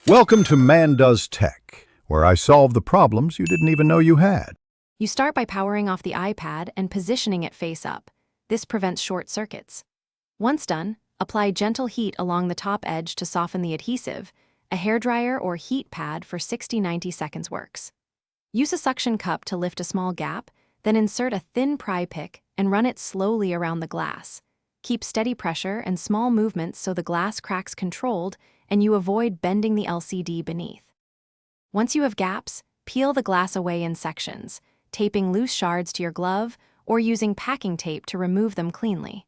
Welcome to Man Does Tech, where I solve the problems you didn't even know you had. You start by powering off the iPad and positioning it face up. This prevents short circuits. Once done, apply gentle heat along the top edge to soften the adhesive. A hairdryer or heat pad for 60-90 seconds works. Use a suction cup to lift a small gap, then insert a thin pry pick and run it slowly around the glass. Keep steady pressure and small movements so the glass cracks controlled and you avoid bending the LCD beneath. Once you have gaps, peel the glass away in sections, taping loose shards to your glove or using packing tape to remove them cleanly.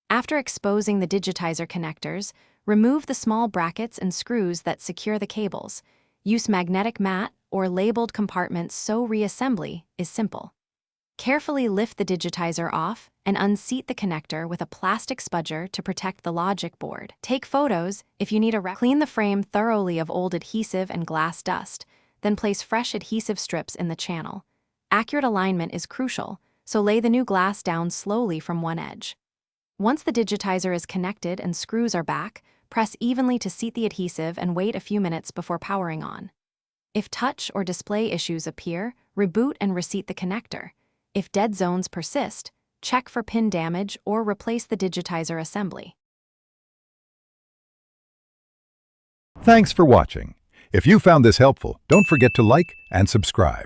After exposing the digitizer connectors, remove the small brackets and screws that secure the cables. Use magnetic mat or labeled compartments so reassembly is simple. Carefully lift the digitizer off and unseat the connector with a plastic spudger to protect the logic board. Take photos if you need a clean the frame thoroughly of old adhesive and glass dust, then place fresh adhesive strips in the channel. Accurate alignment is crucial, so lay the new glass down slowly from one edge. Once the digitizer is connected and screws are back, press evenly to seat the adhesive and wait a few minutes before powering on. If touch or display issues appear, reboot and reseat the connector. If dead zones persist, check for pin damage or replace the digitizer assembly. Thanks for watching. If you found this helpful, don't forget to like and subscribe.